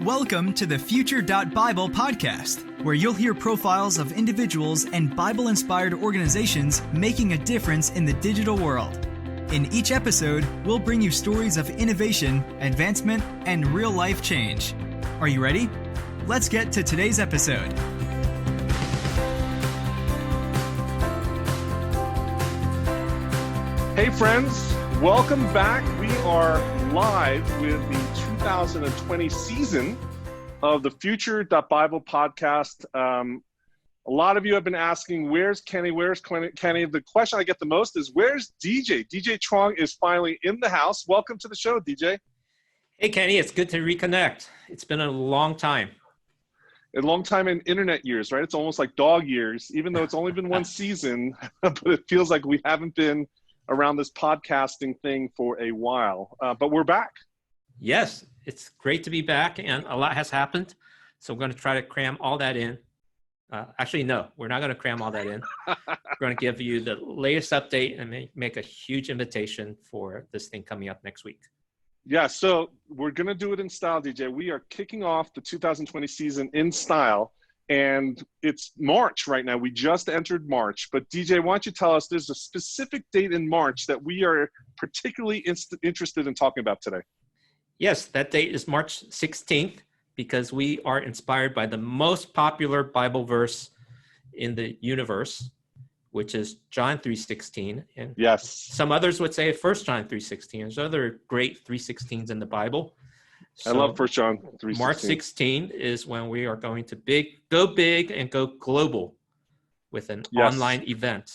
Welcome to the Future.Bible podcast, where you'll hear profiles of individuals and Bible-inspired organizations making a difference in the digital world. In each episode, we'll bring you stories of innovation, advancement, and real-life change. Are you ready? Let's get to today's episode. Hey friends, welcome back. We are live with the 2020 season of the Future.Bible podcast. A lot of you have been asking, where's Kenny? Where's Kenny? The question I get the most is, where's DJ? DJ Truong is finally in the house. Welcome to the show, DJ. Hey, Kenny, it's good to reconnect. It's been a long time. A long time in internet years, right? It's almost like dog years, even though it's only been one season, but it feels like we haven't been around this podcasting thing for a while, but we're back. Yes, it's great to be back, and a lot has happened. So we're going to try to cram all that in. Actually, no, we're not going to cram all that in. We're going to give you the latest update and make a huge invitation for this thing coming up next week. Yeah, so we're going to do it in style, DJ. We are kicking off the 2020 season in style, and it's March right now. We just entered March, but DJ, why don't you tell us, there's a specific date in March that we are particularly interested in talking about today. Yes, that date is March 16th, because we are inspired by the most popular Bible verse in the universe, which is John 3:16. And yes, some others would say 1 John 3:16. There's other great 3:16s in the Bible. So I love 1 John 3:16. March 16 is when we are going to go big and go global with an online event.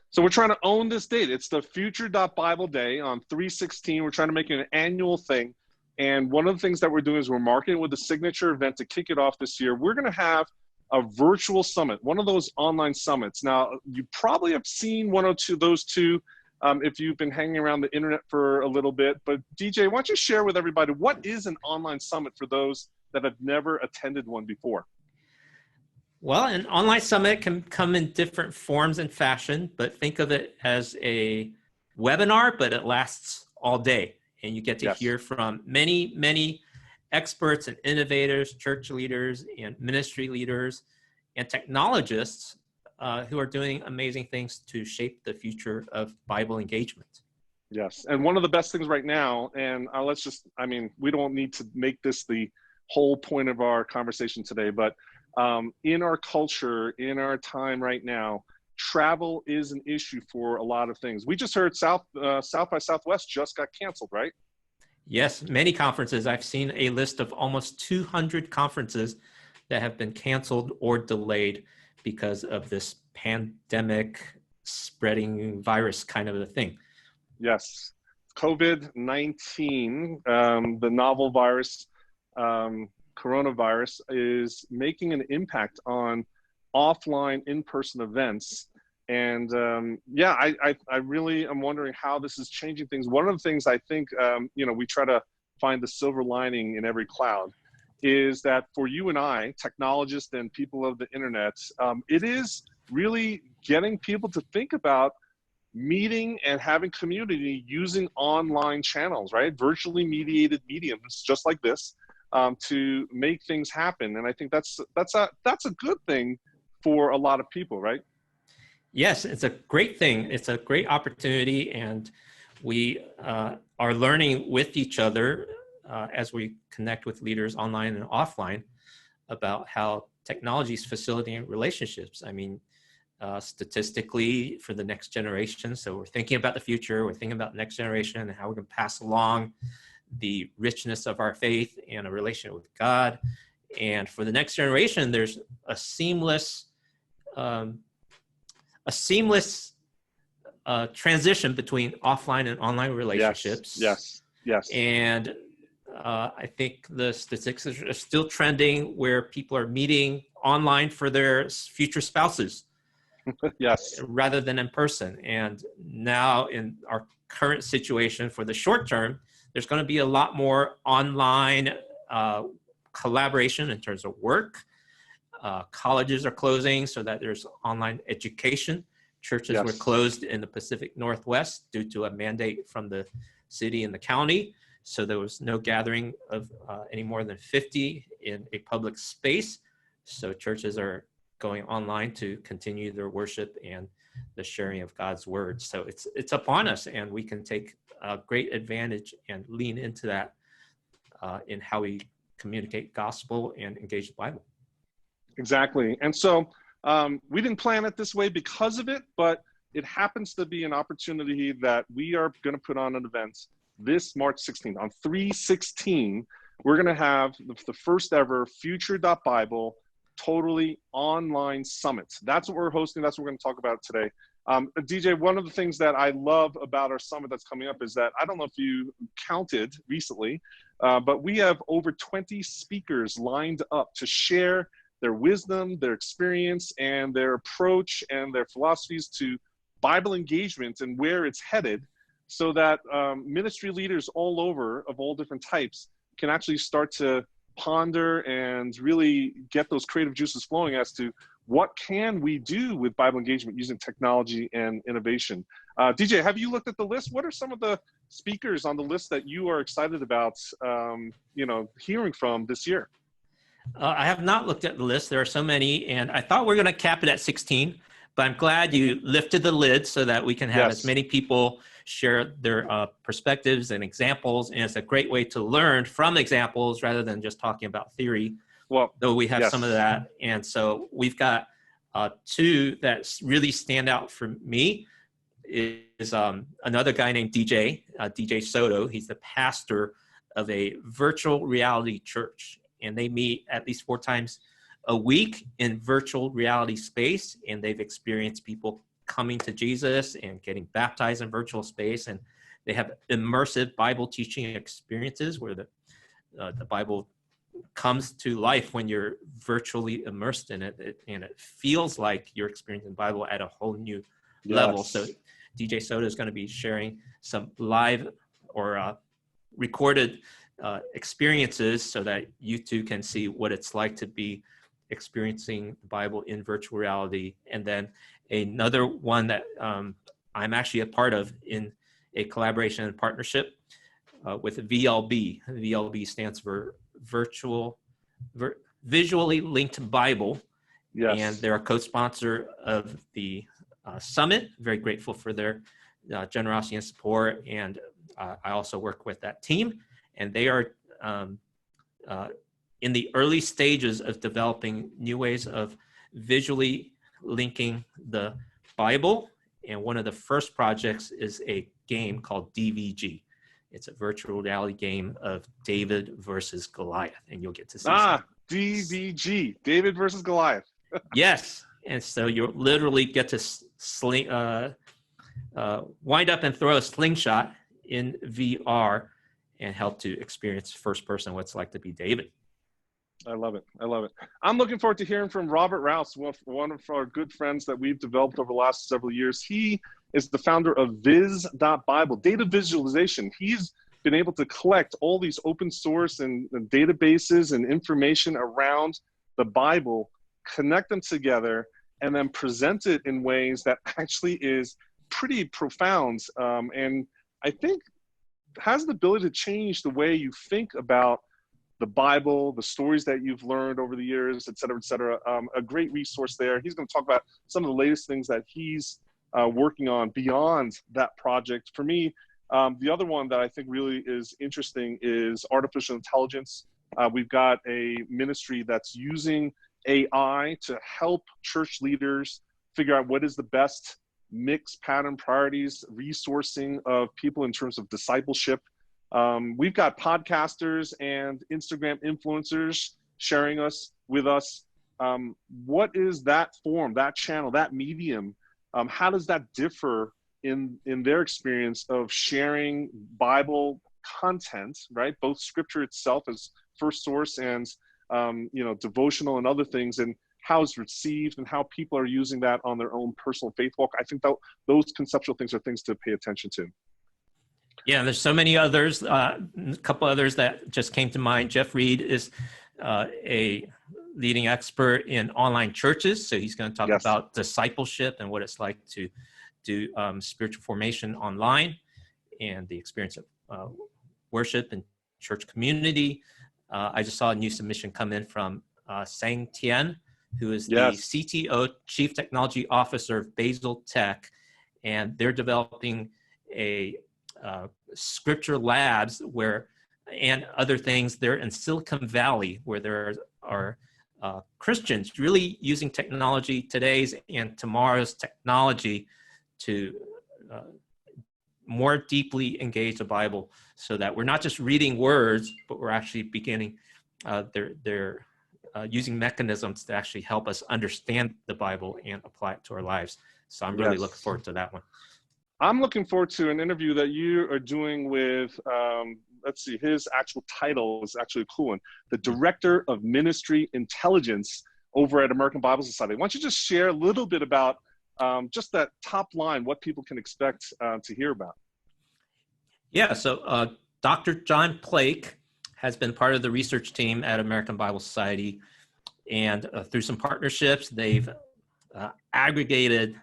So we're trying to own this date. It's the Future.Bible Day on 3/16. We're trying to make it an annual thing. And one of the things that we're doing is we're marketing with a signature event to kick it off this year. We're going to have a virtual summit, one of those online summits. Now, you probably have seen one or two, those two, if you've been hanging around the internet for a little bit. But DJ, why don't you share with everybody, what is an online summit for those that have never attended one before? Well, an online summit can come in different forms and fashion, but think of it as a webinar, but it lasts all day. And you get to hear from many, many experts and innovators, church leaders and ministry leaders and technologists who are doing amazing things to shape the future of Bible engagement. Yes, and one of the best things right now, and we don't need to make this the whole point of our conversation today, but in our culture, in our time right now, travel is an issue for a lot of things. We just heard South by Southwest just got canceled, right? Yes, many conferences. I've seen a list of almost 200 conferences that have been canceled or delayed because of this pandemic spreading virus kind of a thing. Yes, COVID-19, the novel virus, coronavirus, is making an impact on offline in-person events. And I really am wondering how this is changing things. One of the things I think, we try to find the silver lining in every cloud is that for you and I, technologists and people of the internet, it is really getting people to think about meeting and having community using online channels, right? Virtually mediated mediums, just like this, to make things happen. And I think that's a good thing for a lot of people, right? Yes, it's a great thing. It's a great opportunity, and we are learning with each other as we connect with leaders online and offline about how technology is facilitating relationships. I mean, statistically for the next generation. So we're thinking about the future, we're thinking about the next generation and how we can pass along the richness of our faith and a relationship with God. And for the next generation, there's a seamless transition between offline and online relationships. Yes. And I think the statistics are still trending where people are meeting online for their future spouses. Yes. Rather than in person. And now in our current situation for the short term, there's going to be a lot more online collaboration in terms of work. Colleges are closing so that there's online education. Churches were closed in the Pacific Northwest due to a mandate from the city and the county. So there was no gathering of any more than 50 in a public space. So churches are going online to continue their worship and the sharing of God's word. So it's upon us, and we can take great advantage and lean into that in how we communicate gospel and engage the Bible. Exactly. And so we didn't plan it this way because of it, but it happens to be an opportunity that we are going to put on an event this March 16th. On 3/16, we're going to have the first ever Future.Bible totally online summit. That's what we're hosting. That's what we're going to talk about today. DJ, one of the things that I love about our summit that's coming up is that, I don't know if you counted recently, but we have over 20 speakers lined up to share their wisdom, their experience, and their approach and their philosophies to Bible engagement and where it's headed, so that ministry leaders all over of all different types can actually start to ponder and really get those creative juices flowing as to what can we do with Bible engagement using technology and innovation. DJ, have you looked at the list? What are some of the speakers on the list that you are excited about hearing from this year? I have not looked at the list. There are so many, and I thought we were going to cap it at 16, but I'm glad you lifted the lid so that we can have as many people share their perspectives and examples, and it's a great way to learn from examples rather than just talking about theory. Well, though we have some of that, and so we've got two that really stand out for me. Is another guy named DJ Soto. He's the pastor of a virtual reality church, and they meet at least 4 times a week in virtual reality space, and they've experienced people coming to Jesus and getting baptized in virtual space, and they have immersive Bible teaching experiences where the Bible comes to life when you're virtually immersed in it, and it feels like you're experiencing the Bible at a whole new level. So DJ Soto is going to be sharing some live or recorded experiences so that you too can see what it's like to be experiencing the Bible in virtual reality. And then another one that I'm actually a part of in a collaboration and partnership with VLB. VLB stands for Visually Linked Bible. Yes. And they're a co-sponsor of the summit. Very grateful for their generosity and support. And I also work with that team. And they are in the early stages of developing new ways of visually linking the Bible. And one of the first projects is a game called DVG. It's a virtual reality game of David versus Goliath, and you'll get to see DVG, David versus Goliath. Yes, and so you'll literally get to wind up and throw a slingshot in VR and help to experience first person what it's like to be David. I love it. I love it. I'm looking forward to hearing from Robert Rouse, one of our good friends that we've developed over the last several years. He is the founder of Viz.Bible, data visualization. He's been able to collect all these open source and databases and information around the Bible, connect them together, and then present it in ways that actually is pretty profound. And I think has the ability to change the way you think about the Bible, the stories that you've learned over the years, et cetera, et cetera. A great resource there. He's going to talk about some of the latest things that he's working on beyond that project. For me, the other one that I think really is interesting is artificial intelligence. We've got a ministry that's using AI to help church leaders figure out what is the best mix, pattern, priorities, resourcing of people in terms of discipleship. We've got podcasters and Instagram influencers sharing with us. What is that form, that channel, that medium? How does that differ in their experience of sharing Bible content, right? Both scripture itself as first source and, devotional and other things, and how it's received and how people are using that on their own personal faith walk. I think that those conceptual things are things to pay attention to. Yeah, there's so many others. A couple others that just came to mind. Jeff Reed is a leading expert in online churches. So he's going to talk about discipleship and what it's like to do spiritual formation online and the experience of worship and church community. I just saw a new submission come in from Sang Tien, who is the CTO, Chief Technology Officer of Basil Tech, and they're developing a scripture labs and other things. They're in Silicon Valley, where there are Christians really using technology, today's and tomorrow's technology, to more deeply engage the Bible, so that we're not just reading words, but we're actually beginning, they're using mechanisms to actually help us understand the Bible and apply it to our lives. So I'm really looking forward to that one. I'm looking forward to an interview that you are doing with, let's see, his actual title is actually a cool one, the Director of Ministry Intelligence over at American Bible Society. Why don't you just share a little bit about just that top line, what people can expect to hear about? Yeah, so Dr. John Plake has been part of the research team at American Bible Society, and through some partnerships, they've aggregated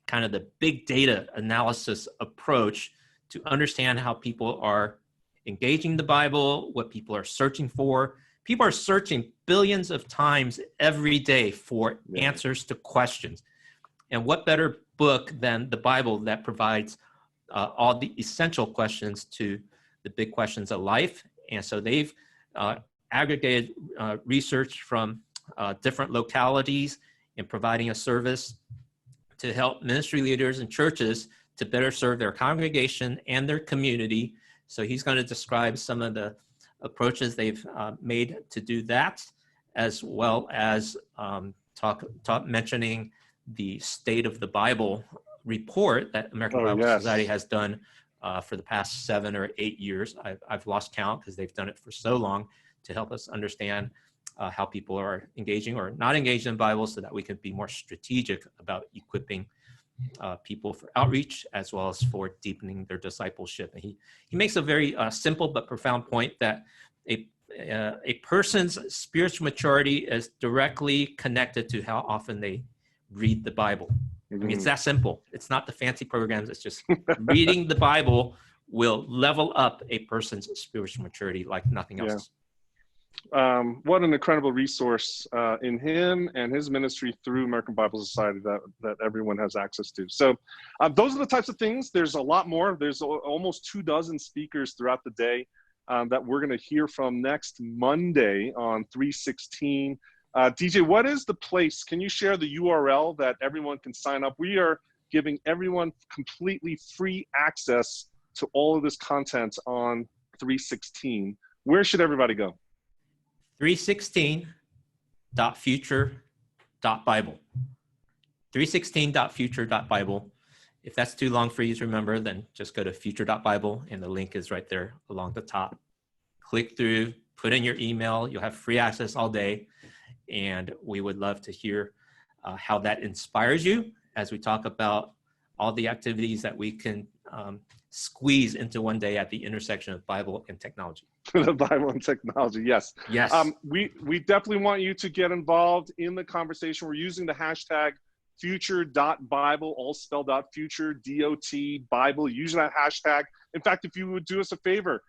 kind of the big data analysis approach to understand how people are engaging the Bible, what people are searching for. People are searching billions of times every day for answers to questions. And what better book than the Bible that provides all the essential questions to the big questions of life? And so they've aggregated research from different localities in providing a service to help ministry leaders and churches to better serve their congregation and their community. So he's going to describe some of the approaches they've made to do that, as well as mentioning the State of the Bible report that American Bible Society has done for the past 7 or 8 years. I've lost count because they've done it for so long, to help us understand how people are engaging or not engaged in Bible, so that we can be more strategic about equipping people for outreach as well as for deepening their discipleship. And he makes a very simple but profound point that a person's spiritual maturity is directly connected to how often they read the Bible. I mean, it's that simple. It's not the fancy programs. It's just reading the Bible will level up a person's spiritual maturity like nothing else. What an incredible resource in him and his ministry through American Bible Society that everyone has access to. So those are the types of things. There's a lot more. There's almost 24 speakers throughout the day that we're going to hear from next Monday on 3/16. DJ, what is the place? Can you share the URL that everyone can sign up? We are giving everyone completely free access to all of this content on 3/16. Where should everybody go? 316.future.bible. 316.future.bible. If that's too long for you to remember, then just go to future.bible, and the link is right there along the top. Click through, put in your email. You'll have free access all day, and we would love to hear how that inspires you as we talk about all the activities that we can squeeze into one day at the intersection of Bible and technology. The Bible and technology, yes. Yes. We definitely want you to get involved in the conversation. We're using the hashtag future.bible, all spelled out, future, D-O-T, Bible. Use that hashtag. In fact, if you would do us a favor,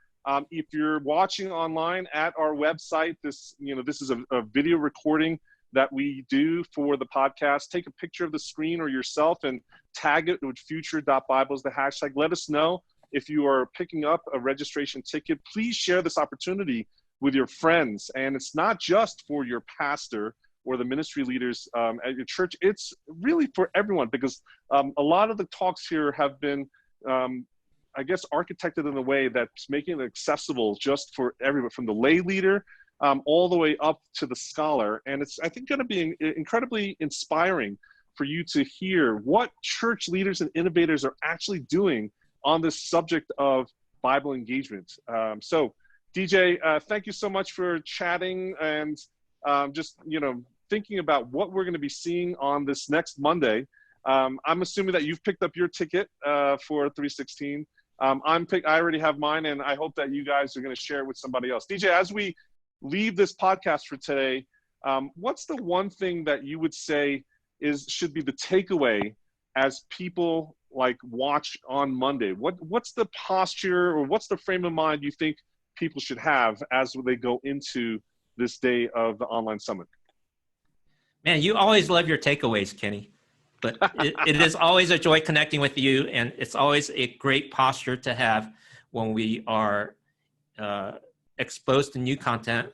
if you're watching online at our website, this is a video recording that we do for the podcast. Take a picture of the screen or yourself and tag it with future.bible as the hashtag. Let us know if you are picking up a registration ticket. Please share this opportunity with your friends. And it's not just for your pastor or the ministry leaders at your church. It's really for everyone, because a lot of the talks here have been, I guess, architected in a way that's making it accessible just for everyone, from the lay leader all the way up to the scholar. And it's, I think, going to be incredibly inspiring for you to hear what church leaders and innovators are actually doing on this subject of Bible engagement. So, DJ, thank you so much for chatting and just, thinking about what we're going to be seeing on this next Monday. I'm assuming that you've picked up your ticket for 3/16. I already have mine, and I hope that you guys are going to share it with somebody else. DJ, as we leave this podcast for today, what's the one thing that you would say should be the takeaway as people like watch on Monday? What's the posture, or what's the frame of mind you think people should have as they go into this day of the online summit? Man, you always love your takeaways, Kenny. But it is always a joy connecting with you, and it's always a great posture to have when we are exposed to new content.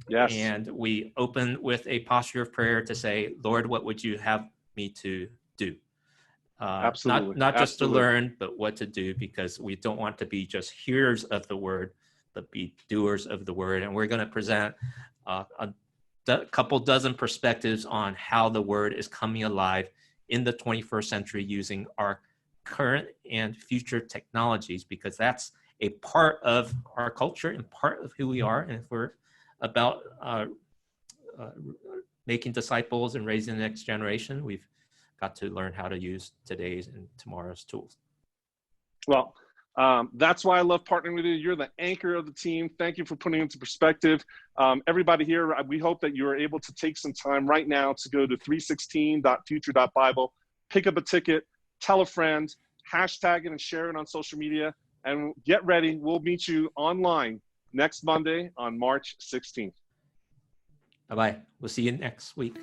Yes. And we open with a posture of prayer to say, Lord, what would you have me to do? Absolutely. Not just Absolutely. to learn, but what to do, because we don't want to be just hearers of the word, but be doers of the word. And we're going to present a couple dozen perspectives on how the word is coming alive in the 21st century using our current and future technologies, because that's a part of our culture and part of who we are. And if we're about making disciples and raising the next generation, we've got to learn how to use today's and tomorrow's tools. Well, that's why I love partnering with you. You're the anchor of the team. Thank you for putting it into perspective. Everybody here, we hope that you are able to take some time right now to go to 316.future.bible, pick up a ticket, tell a friend, hashtag it and share it on social media, and get ready. We'll meet you online next Monday on March 16th. Bye-bye. We'll see you next week.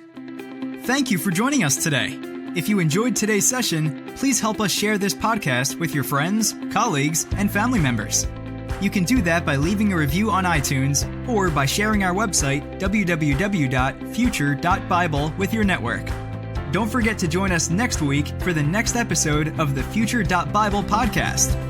Thank you for joining us today. If you enjoyed today's session, please help us share this podcast with your friends, colleagues, and family members. You can do that by leaving a review on iTunes or by sharing our website, www.future.bible, with your network. Don't forget to join us next week for the next episode of the Future.Bible podcast.